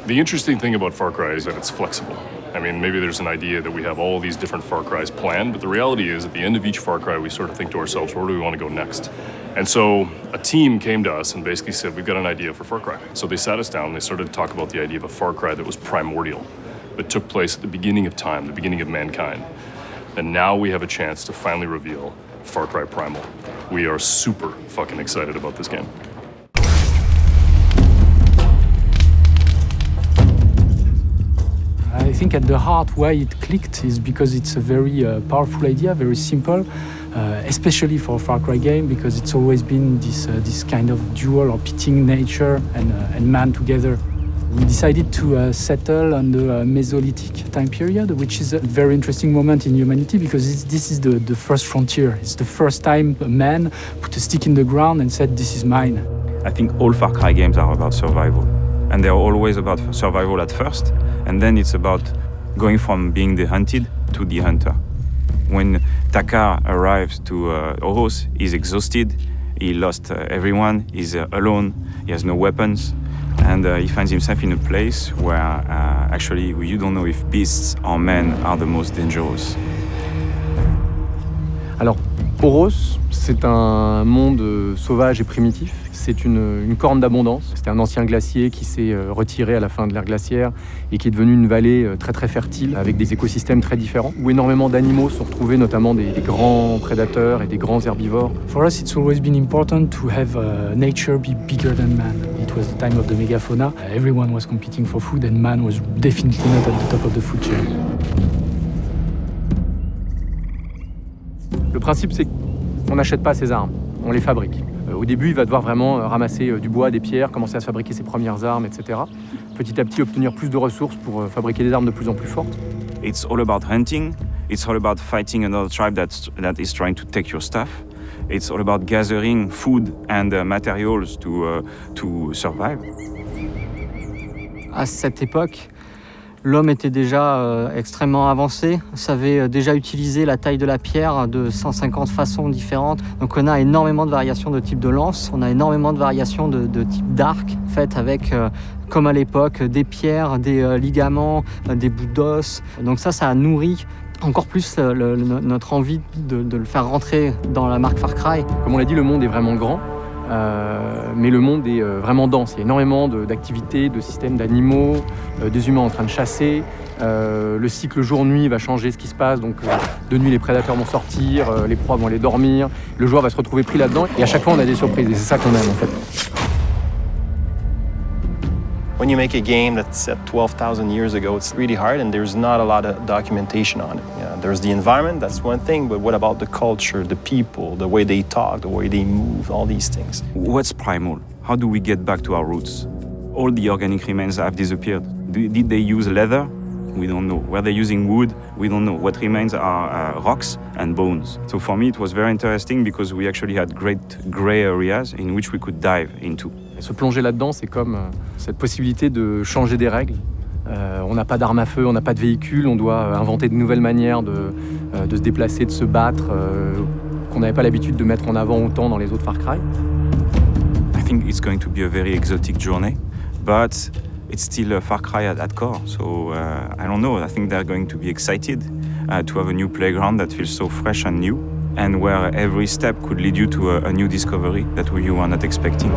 The interesting thing about Far Cry is that it's flexible. I mean, maybe there's an idea that we have all these different Far Crys planned, but the reality is at the end of each Far Cry, we sort of think to ourselves, where do we want to go next? And so a team came to us and basically said, we've got an idea for Far Cry. So they sat us down and they started to talk about the idea of a Far Cry that was primordial, that took place at the beginning of time, the beginning of mankind. And now we have a chance to finally reveal Far Cry Primal. We are super fucking excited about this game. I think at the heart why it clicked is because it's a very powerful idea, very simple, especially for a Far Cry game, because it's always been this kind of dual or pitting nature and man together. We decided to settle on the Mesolithic time period, which is a very interesting moment in humanity because this is the first frontier. It's the first time a man put a stick in the ground and said, this is mine. I think all Far Cry games are about survival. And they're always about survival at first, and then it's about going from being the hunted to the hunter. When Takar arrives to Oros, he's exhausted, he lost everyone, he's alone, he has no weapons, and he finds himself in a place where actually you don't know if beasts or men are the most dangerous. Alors, Oros, c'est un monde sauvage et primitif. C'est une corne d'abondance. C'était un ancien glacier qui s'est retiré à la fin de l'ère glaciaire et qui est devenu une vallée très très fertile avec des écosystèmes très différents où énormément d'animaux sont retrouvés, notamment des grands prédateurs et des grands herbivores. For us, it's always been important to have nature be bigger than man. It was the time of the megafauna. Everyone was competing for food and man was definitely not at the top of the food chain. Le principe, c'est qu'on n'achète pas ses armes, on les fabrique. Au début, il va devoir vraiment ramasser du bois, des pierres, commencer à se fabriquer ses premières armes, etc. Petit à petit, obtenir plus de ressources pour fabriquer des armes de plus en plus fortes. It's all about hunting. It's all about fighting another tribe that is trying to take your stuff. It's all about gathering food and materials to survive. À cette époque, l'homme était déjà extrêmement avancé, savait déjà utiliser la taille de la pierre de 150 façons différentes. Donc on a énormément de variations de type de lance, on a énormément de variations de type d'arc, faites avec, comme à l'époque, des pierres, des ligaments, des bouts d'os. Donc ça a nourri encore plus notre envie de le faire rentrer dans la marque Far Cry. Comme on l'a dit, le monde est vraiment grand. Mais le monde est vraiment dense. Il y a énormément d'activités, de systèmes d'animaux, des humains en train de chasser. Le cycle jour-nuit va changer ce qui se passe. Donc, de nuit, les prédateurs vont sortir, les proies vont aller dormir. Le joueur va se retrouver pris là-dedans. Et à chaque fois, on a des surprises. Et c'est ça qu'on aime, en fait. When you make a game that's set 12,000 years ago, it's really hard and there's not a lot of documentation on it. Yeah, there's the environment, that's one thing, but what about the culture, the people, the way they talk, the way they move, all these things? What's primal? How do we get back to our roots? All the organic remains have disappeared. Did they use leather? We don't know. Were they using wood? We don't know. What remains are rocks and bones. So for me, it was very interesting because we actually had great gray areas in which we could dive into. Et se plonger là-dedans, c'est comme cette possibilité de changer des règles. On n'a pas d'armes à feu, on n'a pas de véhicule, on doit inventer de nouvelles manières de se déplacer, de se battre, qu'on n'avait pas l'habitude de mettre en avant autant dans les autres Far Cry. I think it's going to be a very exotic journey, but it's still a Far Cry at core. So I don't know, I think they're going to be excited to have a new playground that feels so fresh and new, and where every step could lead you to a new discovery that you were not expecting.